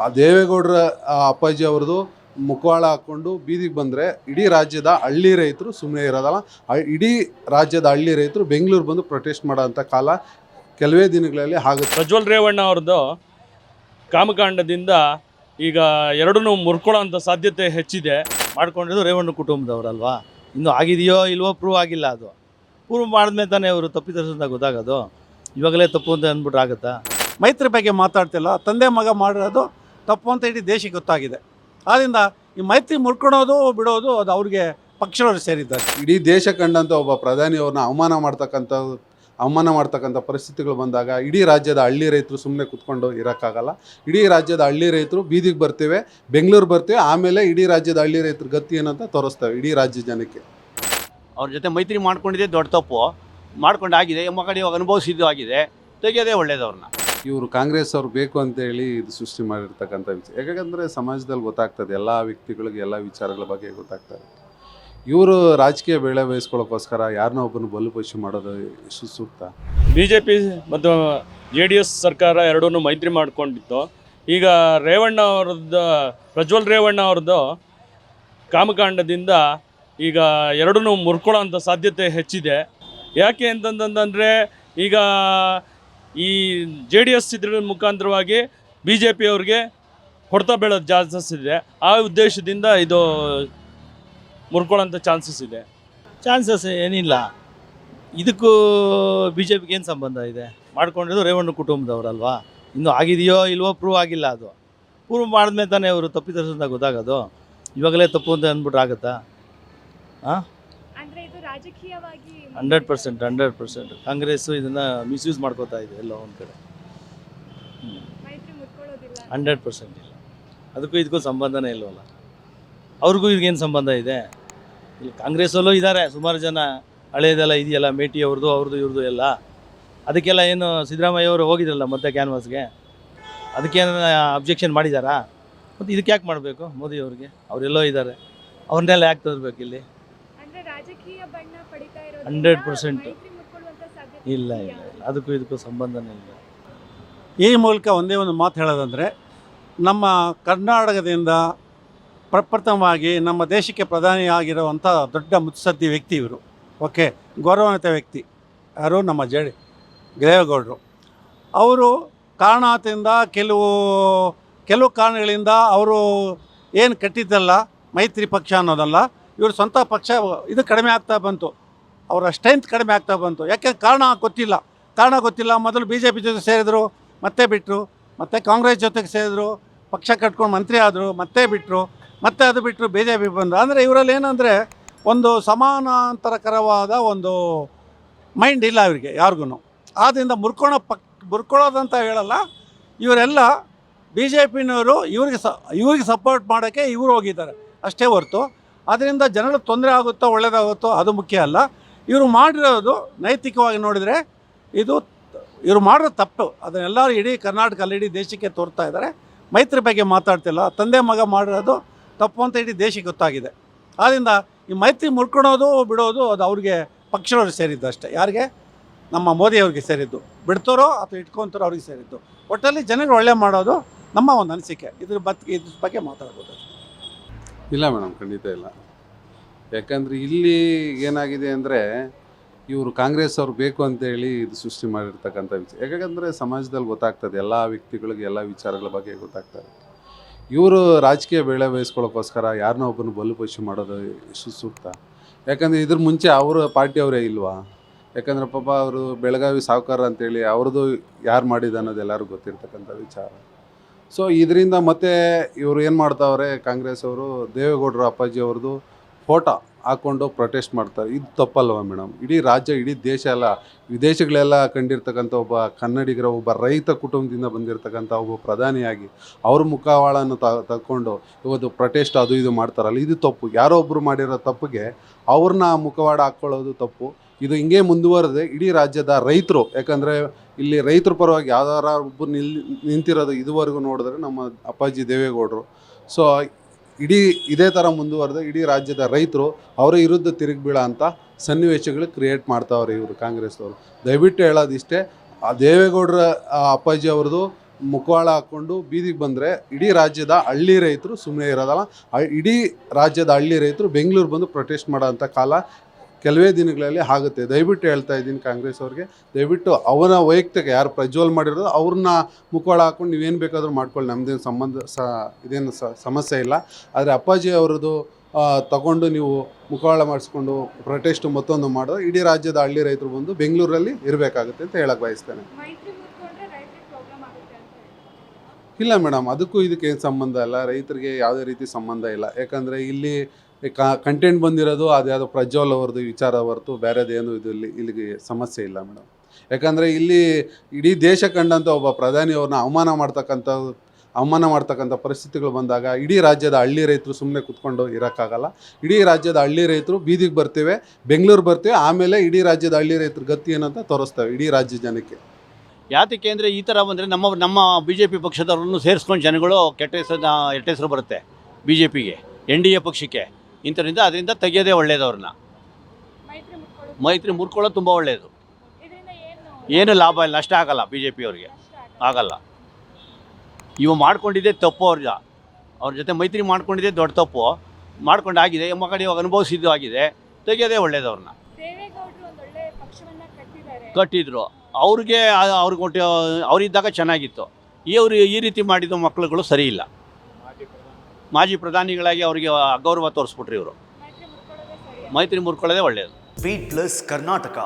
ಆ ದೇವೇಗೌಡರ ಅಪ್ಪಾಜಿ ಅವ್ರದ್ದು ಮುಖವಾಡ ಹಾಕ್ಕೊಂಡು ಬೀದಿಗೆ ಬಂದರೆ ಇಡೀ ರಾಜ್ಯದ ಹಳ್ಳಿ ರೈತರು ಸುಮ್ಮನೆ ಇರೋದಲ್ಲ, ಇಡೀ ರಾಜ್ಯದ ಹಳ್ಳಿ ರೈತರು ಬೆಂಗಳೂರು ಬಂದು ಪ್ರೊಟೆಸ್ಟ್ ಮಾಡೋಂಥ ಕಾಲ ಕೆಲವೇ ದಿನಗಳಲ್ಲಿ ಆಗುತ್ತೆ. ಪ್ರಜ್ವಲ್ ರೇವಣ್ಣ ಅವ್ರದ್ದು ಕಾಮಕಾಂಡದಿಂದ ಈಗ ಎರಡನ್ನೂ ಮುರ್ಕೊಳ್ಳೋ ಅಂಥ ಸಾಧ್ಯತೆ ಹೆಚ್ಚಿದೆ. ಮಾಡ್ಕೊಂಡಿದ್ದು ರೇವಣ್ಣ ಕುಟುಂಬದವ್ರಲ್ವಾ, ಇನ್ನೂ ಆಗಿದೆಯೋ ಇಲ್ವೋ ಪ್ರೂವ್ ಆಗಿಲ್ಲ. ಅದು ಪ್ರೂವ್ ಮಾಡಿದ್ಮೇಲೆ ತಾನೇ ಅವರು ತಪ್ಪಿತಸ್ಥಂತ ಗೊತ್ತಾಗೋದು. ಇವಾಗಲೇ ತಪ್ಪು ಅಂತ ಅಂದ್ಬಿಟ್ರೆ ಆಗುತ್ತಾ? ಮೈತ್ರಿ ಬಗ್ಗೆ ಮಾತಾಡ್ತಿಲ್ಲ, ತಂದೆ ಮಗ ಮಾಡಿರೋದು ತಪ್ಪು ಅಂತ ಇಡೀ ದೇಶಕ್ಕೆ ಗೊತ್ತಾಗಿದೆ. ಆದ್ದರಿಂದ ಈ ಮೈತ್ರಿ ಮುರ್ಕೊಳೋದು ಬಿಡೋದು ಅದು ಅವ್ರಿಗೆ ಪಕ್ಷದವ್ರು ಸೇರಿದ್ದಾರೆ. ಇಡೀ ದೇಶ ಕಂಡಂಥ ಒಬ್ಬ ಪ್ರಧಾನಿಯವ್ರನ್ನ ಅವಮಾನ ಮಾಡ್ತಕ್ಕಂಥ ಪರಿಸ್ಥಿತಿಗಳು ಬಂದಾಗ ಇಡೀ ರಾಜ್ಯದ ಹಳ್ಳಿ ರೈತರು ಸುಮ್ಮನೆ ಕೂತ್ಕೊಂಡು ಇರೋಕ್ಕಾಗಲ್ಲ. ಇಡೀ ರಾಜ್ಯದ ಹಳ್ಳಿ ರೈತರು ಬೀದಿಗೆ ಬರ್ತೀವಿ, ಬೆಂಗಳೂರು ಬರ್ತೀವಿ, ಆಮೇಲೆ ಇಡೀ ರಾಜ್ಯದ ಹಳ್ಳಿ ರೈತರ ಗತಿ ಏನಂತ ತೋರಿಸ್ತೇವೆ ಇಡೀ ರಾಜ್ಯ ಜನಕ್ಕೆ. ಅವ್ರ ಜೊತೆ ಮೈತ್ರಿ ಮಾಡ್ಕೊಂಡಿದ್ದೆ ದೊಡ್ಡ ತಪ್ಪು, ಮಾಡ್ಕೊಂಡಾಗಿದೆ, ಮಕ್ಕಳು ಇವಾಗ ಅನುಭವಿಸಿದ್ದು ಆಗಿದೆ, ತೆಗೆಯೋದೇ ಒಳ್ಳೇದವ್ರನ್ನ. ಇವರು ಕಾಂಗ್ರೆಸ್ ಅವ್ರು ಬೇಕು ಅಂತೇಳಿ ಇದು ಸೃಷ್ಟಿ ಮಾಡಿರ್ತಕ್ಕಂಥ ವಿಚಾರ. ಯಾಕಂದರೆ ಸಮಾಜದಲ್ಲಿ ಗೊತ್ತಾಗ್ತದೆ, ಎಲ್ಲ ವ್ಯಕ್ತಿಗಳಿಗೆ ಎಲ್ಲ ವಿಚಾರಗಳ ಬಗ್ಗೆ ಗೊತ್ತಾಗ್ತದೆ. ಇವರು ರಾಜಕೀಯ ಬೆಳೆ ಬಯಸ್ಕೊಳ್ಳೋಕ್ಕೋಸ್ಕರ ಯಾರನ್ನೋ ಒಬ್ಬನು ಬಲುಪಶು ಮಾಡೋದು ಎಷ್ಟು ಸೂಕ್ತ? BJP ಮತ್ತು JDS ಸರ್ಕಾರ ಎರಡನ್ನೂ ಮೈತ್ರಿ ಮಾಡ್ಕೊಂಡಿತ್ತು. ಈಗ ರೇವಣ್ಣ ಅವ್ರದ್ದು, ಪ್ರಜ್ವಲ್ ರೇವಣ್ಣ ಅವ್ರದ್ದು ಕಾಮಕಾಂಡದಿಂದ ಈಗ ಎರಡನ್ನೂ ಮುರ್ಕೊಳ್ಳೋ ಅಂಥ ಸಾಧ್ಯತೆ ಹೆಚ್ಚಿದೆ. ಯಾಕೆ ಅಂತಂದರೆ ಈಗ ಈ JDS ಇದ್ರ ಮುಖಾಂತರವಾಗಿ BJP ಅವ್ರಿಗೆ ಹೊಡೆತ ಬೀಳೋದು ಚಾನ್ಸಸ್ ಇದೆ. ಆ ಉದ್ದೇಶದಿಂದ ಇದು ಮುರ್ಕೊಳ್ಳೋಂಥ ಚಾನ್ಸಸ್ ಇದೆ. ಚಾನ್ಸಸ್ ಏನಿಲ್ಲ. ಇದಕ್ಕೂ BJPಗೆ ಏನು ಸಂಬಂಧ ಇದೆ? ಮಾಡ್ಕೊಂಡಿದ್ದು ರೇವಣ್ಣ ಕುಟುಂಬದವ್ರಲ್ವಾ, ಇನ್ನೂ ಆಗಿದೆಯೋ ಇಲ್ವೋ ಪ್ರೂವ್ ಆಗಿಲ್ಲ. ಅದು ಪ್ರೂವ್ ಮಾಡಿದ್ಮೇಲೆ ತಾನೇ ಅವರು ತಪ್ಪಿತಸ್ಥಂತ ಗೊತ್ತಾಗೋದು. ಇವಾಗಲೇ ತಪ್ಪು ಅಂತ ಅಂದ್ಬಿಟ್ರೆ ಆಗುತ್ತಾ? ಹಾಂ, 100% ಕಾಂಗ್ರೆಸ್ಸು ಇದನ್ನು ಮಿಸ್ಯೂಸ್ ಮಾಡ್ಕೋತಾ ಇದೆ ಎಲ್ಲೋ ಒಂದು ಕಡೆ. 100% ಇಲ್ಲ. ಅದಕ್ಕೂ ಇದಕ್ಕೂ ಸಂಬಂಧನೇ ಇಲ್ವಲ್ಲ. ಅವ್ರಿಗೂ ಇದಕ್ಕೇನು ಸಂಬಂಧ ಇದೆ? ಇಲ್ಲಿ ಕಾಂಗ್ರೆಸ್ಸಲ್ಲೂ ಇದ್ದಾರೆ ಸುಮಾರು ಜನ, ಹಳೇದೆಲ್ಲ ಇದೆಯಲ್ಲ, ಮೇಟಿ ಅವ್ರದ್ದು ಇವ್ರದ್ದು ಎಲ್ಲ. ಅದಕ್ಕೆಲ್ಲ ಏನು ಸಿದ್ದರಾಮಯ್ಯ ಅವರು ಹೋಗಿದ್ರಲ್ಲ ಮತ್ತೆ ಕ್ಯಾನ್ವಾಸ್ಗೆ, ಅದಕ್ಕೇನು ಅಬ್ಜೆಕ್ಷನ್ ಮಾಡಿದ್ದಾರಾ? ಮತ್ತು ಇದಕ್ಕೆ ಯಾಕೆ ಮಾಡಬೇಕು ಮೋದಿ ಅವ್ರಿಗೆ? ಅವರೆಲ್ಲೋ ಇದ್ದಾರೆ, ಅವ್ರನ್ನೆಲ್ಲ ಯಾಕೆ ತರಬೇಕು ಇಲ್ಲಿ? 100% ಇಲ್ಲ. ಅದಕ್ಕೂ ಇದಕ್ಕೂ ಸಂಬಂಧನೇ ಇಲ್ಲ. ಈ ಮೂಲಕ ಒಂದೇ ಒಂದು ಮಾತು ಹೇಳೋದಂದರೆ, ನಮ್ಮ ಕರ್ನಾಟಕದಿಂದ ಪ್ರಪ್ರಥಮವಾಗಿ ನಮ್ಮ ದೇಶಕ್ಕೆ ಪ್ರಧಾನಿ ಆಗಿರುವಂಥ ದೊಡ್ಡ ಮುತ್ಸದ್ದಿ ವ್ಯಕ್ತಿ ಇವರು. ಓಕೆ, ಗೌರವಾನ್ವಿತ ವ್ಯಕ್ತಿ ಯಾರು? ನಮ್ಮ ದೇವೇಗೌಡರು. ಅವರು ಕಾರಣದಿಂದ ಕೆಲವು ಕಾರಣಗಳಿಂದ ಅವರು ಏನು ಕಟ್ಟಿದ್ದಲ್ಲ ಮೈತ್ರಿ ಪಕ್ಷ ಅನ್ನೋದಲ್ಲ, ಇವರು ಸ್ವಂತ ಪಕ್ಷ ಇದು ಕಡಿಮೆ ಆಗ್ತಾ ಬಂತು, ಅವರ ಸ್ಟ್ರೆಂತ್ ಕಡಿಮೆ ಆಗ್ತಾ ಬಂತು. ಯಾಕೆ ಕಾರಣ ಗೊತ್ತಿಲ್ಲ. ಮೊದಲು BJP ಜೊತೆ ಸೇರಿದರು, ಮತ್ತೆ ಬಿಟ್ಟರು, ಮತ್ತೆ ಕಾಂಗ್ರೆಸ್ ಜೊತೆಗೆ ಸೇರಿದ್ರು, ಪಕ್ಷ ಕಟ್ಕೊಂಡು ಮಂತ್ರಿ ಆದರು, ಮತ್ತೆ ಬಿಟ್ಟರು, ಮತ್ತೆ ಅದು ಬಿಟ್ಟರು, BJP ಬಂದರು. ಅಂದರೆ ಇವರಲ್ಲಿ ಏನಂದರೆ ಒಂದು ಸಮಾನಾಂತರಕರವಾದ ಒಂದು ಮೈಂಡ್ ಇಲ್ಲ ಇವರಿಗೆ ಯಾರಿಗೂ. ಆದ್ದರಿಂದ ಮುರ್ಕೊಳ್ಳೋದಂತ ಹೇಳಲ್ಲ, ಇವರೆಲ್ಲ BJPನವರು ಇವ್ರಿಗೆ ಸಪೋರ್ಟ್ ಮಾಡೋಕ್ಕೆ ಇವರು ಹೋಗಿದ್ದಾರೆ ಅಷ್ಟೇ ಹೊರತು, ಅದರಿಂದ ಜನರಿಗೆ ತೊಂದರೆ ಆಗುತ್ತೋ ಒಳ್ಳೆಯದಾಗುತ್ತೋ ಅದು ಮುಖ್ಯ ಅಲ್ಲ. ಇವರು ಮಾಡಿರೋದು ನೈತಿಕವಾಗಿ ನೋಡಿದರೆ ಇವರು ಮಾಡಿರೋ ತಪ್ಪು. ಅದನ್ನೆಲ್ಲರೂ ಇಡೀ ಕರ್ನಾಟಕ ಇಡೀ ದೇಶಕ್ಕೆ ತೋರ್ತಾ ಇದ್ದಾರೆ. ಮೈತ್ರಿ ಬಗ್ಗೆ ಮಾತಾಡ್ತಿಲ್ಲ, ತಂದೆ ಮಗ ಮಾಡಿರೋದು ತಪ್ಪು ಅಂತ ಇಡೀ ದೇಶಕ್ಕೆ ಗೊತ್ತಾಗಿದೆ. ಆದ್ದರಿಂದ ಈ ಮೈತ್ರಿ ಮುರ್ಕೊಳೋದು ಬಿಡೋದು ಅದು ಅವ್ರಿಗೆ ಪಕ್ಷದವ್ರಿಗೆ ಸೇರಿದ್ದು ಅಷ್ಟೇ. ಯಾರಿಗೆ? ನಮ್ಮ ಮೋದಿಯವ್ರಿಗೆ ಸೇರಿದ್ದು. ಬಿಡ್ತಾರೋ ಅಥವಾ ಇಟ್ಕೊತಾರೋ ಅವ್ರಿಗೆ ಸೇರಿದ್ದು. ಒಟ್ಟಲ್ಲಿ ಜನರಿಗೆ ಒಳ್ಳೆ ಮಾಡೋದು ನಮ್ಮ ಒಂದು ಅನಿಸಿಕೆ. ಇದ್ರ ಬಗ್ಗೆ ಮಾತಾಡ್ಬೋದು. ಇಲ್ಲ ಮೇಡಮ್, ಖಂಡಿತ ಇಲ್ಲ. ಯಾಕಂದರೆ ಇಲ್ಲಿ ಏನಾಗಿದೆ ಅಂದರೆ, ಇವರು ಕಾಂಗ್ರೆಸ್ ಅವ್ರು ಬೇಕು ಅಂತೇಳಿ ಇದು ಸೃಷ್ಟಿ ಮಾಡಿರ್ತಕ್ಕಂಥ ವಿಚಾರ. ಯಾಕಂದರೆ ಸಮಾಜದಲ್ಲಿ ಗೊತ್ತಾಗ್ತದೆ, ಎಲ್ಲ ವ್ಯಕ್ತಿಗಳಿಗೆ ಎಲ್ಲ ವಿಚಾರಗಳ ಬಗ್ಗೆ ಗೊತ್ತಾಗ್ತದೆ. ಇವರು ರಾಜಕೀಯ ಬೆಳೆ ಬಯಸ್ಕೊಳ್ಳೋಕ್ಕೋಸ್ಕರ ಯಾರನ್ನೋ ಒಬ್ಬನು ಬಲುಪಶು ಮಾಡೋದು ಎಷ್ಟು ಸೂಕ್ತ? ಯಾಕಂದರೆ ಇದ್ರ ಮುಂಚೆ ಅವರ ಪಾರ್ಟಿಯವರೇ ಇಲ್ವಾ? ಯಾಕಂದರೆ ಪಾಪ ಅವರು ಬೆಳಗಾವಿ ಸಾಹುಕಾರ ಅಂತೇಳಿ ಅವ್ರದ್ದು ಯಾರು ಮಾಡಿದ್ದು ಅನ್ನೋದು ಎಲ್ಲರಿಗೂ ಗೊತ್ತಿರ್ತಕ್ಕಂಥ ವಿಚಾರ. ಸೊ ಇದರಿಂದ ಮತ್ತೆ ಇವರು ಏನು ಮಾಡ್ತಾವ್ರೆ, ಕಾಂಗ್ರೆಸ್ ಅವರು ದೇವೇಗೌಡರು ಅಪ್ಪಾಜಿ ಅವ್ರದ್ದು ಫೋಟೋ ಹಾಕ್ಕೊಂಡು ಪ್ರೊಟೆಸ್ಟ್ ಮಾಡ್ತಾರೆ. ಇದು ತಪ್ಪಲ್ವ ಮೇಡಮ್? ಇಡೀ ರಾಜ್ಯ, ಇಡೀ ದೇಶ ಎಲ್ಲ, ವಿದೇಶಗಳೆಲ್ಲ ಕಂಡಿರ್ತಕ್ಕಂಥ ಒಬ್ಬ ಕನ್ನಡಿಗರ, ಒಬ್ಬ ರೈತ ಕುಟುಂಬದಿಂದ ಬಂದಿರತಕ್ಕಂಥ ಒಬ್ಬ ಪ್ರಧಾನಿಯಾಗಿ ಅವ್ರ ಮುಖವಾಳನ್ನು ತಗೊಂಡು ಇವತ್ತು ಪ್ರೊಟೆಸ್ಟ್ ಅದು ಇದು ಮಾಡ್ತಾರಲ್ಲ, ಇದು ತಪ್ಪು. ಯಾರೋ ಒಬ್ಬರು ಮಾಡಿರೋ ತಪ್ಪಿಗೆ ಅವ್ರನ್ನ ಮುಖವಾಡ ಹಾಕ್ಕೊಳ್ಳೋದು ತಪ್ಪು. ಇದು ಹಿಂಗೆ ಮುಂದುವರೆದೆ ಇಡೀ ರಾಜ್ಯದ ರೈತರು, ಯಾಕಂದರೆ ಇಲ್ಲಿ ರೈತರ ಪರವಾಗಿ ಯಾವ್ದಾರ ಒಬ್ಬರು ನಿಂತಿರೋದು ಇದುವರೆಗೂ ನೋಡಿದ್ರೆ ನಮ್ಮ ಅಪ್ಪಾಜಿ ದೇವೇಗೌಡರು. ಸೊ ಇದೇ ಥರ ಮುಂದುವರೆದ ಇಡೀ ರಾಜ್ಯದ ರೈತರು ಅವರ ವಿರುದ್ಧ ತಿರುಗಿ ಬೀಳೋ ಅಂಥ ಸನ್ನಿವೇಶಗಳು ಕ್ರಿಯೇಟ್ ಮಾಡ್ತಾವ್ರೆ ಇವರು ಕಾಂಗ್ರೆಸ್ನವರು. ದಯವಿಟ್ಟು ಹೇಳೋದಿಷ್ಟೇ, ಆ ದೇವೇಗೌಡರ ಅಪ್ಪಾಜಿ ಅವ್ರದ್ದು ಮುಖವಾಡ ಹಾಕ್ಕೊಂಡು ಬೀದಿಗೆ ಬಂದರೆ ಇಡೀ ರಾಜ್ಯದ ಹಳ್ಳಿ ರೈತರು ಸುಮ್ಮನೆ ಇರೋದಲ್ಲ, ಇಡೀ ರಾಜ್ಯದ ಹಳ್ಳಿ ರೈತರು ಬೆಂಗಳೂರು ಬಂದು ಪ್ರೊಟೆಸ್ಟ್ ಮಾಡೋಂಥ ಕಾಲ ಕೆಲವೇ ದಿನಗಳಲ್ಲಿ ಆಗುತ್ತೆ. ದಯವಿಟ್ಟು ಹೇಳ್ತಾ ಇದ್ದೀನಿ ಕಾಂಗ್ರೆಸ್ ಅವ್ರಿಗೆ, ದಯವಿಟ್ಟು ಅವನ ವೈಯಕ್ತಿಕ ಯಾರು ಪ್ರಜ್ವಲ್ ಮಾಡಿರೋದು ಅವ್ರನ್ನ ಮುಖವಾಡ ಹಾಕ್ಕೊಂಡು ನೀವೇನು ಬೇಕಾದರೂ ಮಾಡ್ಕೊಳ್ಳಿ, ನಮ್ಮದೇನು ಇದೇನು ಸಮಸ್ಯೆ ಇಲ್ಲ. ಆದರೆ ಅಪ್ಪಾಜಿ ಅವ್ರದ್ದು ತಗೊಂಡು ನೀವು ಮುಖವಾಡ ಮಾಡಿಸ್ಕೊಂಡು ಪ್ರೊಟೆಸ್ಟ್ ಮತ್ತೊಂದು ಮಾಡೋದು ಇಡೀ ರಾಜ್ಯದ ಹಳ್ಳಿ ರೈತರು ಬಂದು ಬೆಂಗಳೂರಲ್ಲಿ ಇರಬೇಕಾಗುತ್ತೆ ಅಂತ ಹೇಳಕ್ಕೆ ಬಯಸ್ತೇನೆ. ಇಲ್ಲ ಮೇಡಮ್, ಅದಕ್ಕೂ ಇದಕ್ಕೆ ಏನು ಸಂಬಂಧ ಇಲ್ಲ, ರೈತರಿಗೆ ಯಾವುದೇ ರೀತಿ ಸಂಬಂಧ ಇಲ್ಲ. ಯಾಕಂದರೆ ಇಲ್ಲಿ ಕಂಟೆಂಟ್ ಬಂದಿರೋದು ಅದ್ಯಾವುದೋ ಪ್ರಜ್ವಲ್ ಅವ್ರದ್ದು ವಿಚಾರ ಹೊರತು ಬೇರೆದೇನು ಇಲ್ಲಿಗೆ ಸಮಸ್ಯೆ ಇಲ್ಲ ಮೇಡಮ್. ಯಾಕಂದರೆ ಇಲ್ಲಿ ಇಡೀ ದೇಶ ಕಂಡಂಥ ಒಬ್ಬ ಪ್ರಧಾನಿ ಅವ್ರನ್ನ ಅವಮಾನ ಮಾಡ್ತಕ್ಕಂಥ ಪರಿಸ್ಥಿತಿಗಳು ಬಂದಾಗ ಇಡೀ ರಾಜ್ಯದ ಹಳ್ಳಿ ರೈತರು ಸುಮ್ಮನೆ ಕುತ್ಕೊಂಡು ಇರೋಕ್ಕಾಗಲ್ಲ. ಇಡೀ ರಾಜ್ಯದ ಹಳ್ಳಿ ರೈತರು ಬೀದಿಗೆ ಬರ್ತೇವೆ, ಬೆಂಗಳೂರು ಬರ್ತೇವೆ, ಆಮೇಲೆ ಇಡೀ ರಾಜ್ಯದ ಹಳ್ಳಿ ರೈತರ ಗತಿ ಏನಂತ ತೋರಿಸ್ತೇವೆ ಇಡೀ ರಾಜ್ಯ ಜನಕ್ಕೆ. ಯಾತಕ್ಕೆ ಅಂದರೆ ಈ ಥರ ಬಂದರೆ ನಮ್ಮ ಬಿ ಜೆ ಪಿ ಪಕ್ಷದವ್ರನ್ನು ಸೇರಿಸ್ಕೊಂಡು ಜನಗಳು ಕೆಟ್ಟ ಹೆಸರು ಬರುತ್ತೆ ಬಿ ಜೆ ಪಿಗೆ, NDA ಪಕ್ಷಕ್ಕೆ. ಇಂಥರಿಂದ ಅದರಿಂದ ತೆಗೆಯೋದೇ ಒಳ್ಳೆಯದು. ಅವ್ರನ್ನ ಮೈತ್ರಿ ಮುರ್ಕೊಳ್ಳೋದು ತುಂಬ ಒಳ್ಳೆಯದು. ಏನು ಲಾಭ ಇಲ್ಲ, ನಷ್ಟ ಆಗಲ್ಲ ಬಿ ಜೆ ಪಿಯವ್ರಿಗೆ, ಆಗಲ್ಲ. ಇವ ಮಾಡ್ಕೊಂಡಿದ್ದೆ ತಪ್ಪು, ಅವ್ರ ಜೊತೆ ಮೈತ್ರಿ ಮಾಡ್ಕೊಂಡಿದ್ದೆ ದೊಡ್ಡ ತಪ್ಪು. ಮಾಡ್ಕೊಂಡಾಗಿದೆ, ಮಕ್ಕಳು ಇವಾಗ ಅನುಭವಿಸಿದ್ದು ಆಗಿದೆ, ತೆಗೆಯೋದೇ ಒಳ್ಳೆಯದು. ಅವ್ರನ್ನ ಕಟ್ಟಿದ್ರು, ಅವ್ರಿಗೆ ಅವರಿದ್ದಾಗ ಚೆನ್ನಾಗಿತ್ತು. ಈ ರೀತಿ ಮಾಡಿದ ಮಕ್ಕಳುಗಳು ಸರಿ ಇಲ್ಲ. ಮಾಜಿ ಪ್ರಧಾನಿಗಳಾಗಿ ಅವರಿಗೆ ಅಗೌರವ ತೋರಿಸ್ಬಿಟ್ರಿ ಇವರು. ಮೈತ್ರಿ ಮುರ್ಕೊಳ್ಳೋದೇ ಒಳ್ಳೆಯದು. Beat plus Karnataka.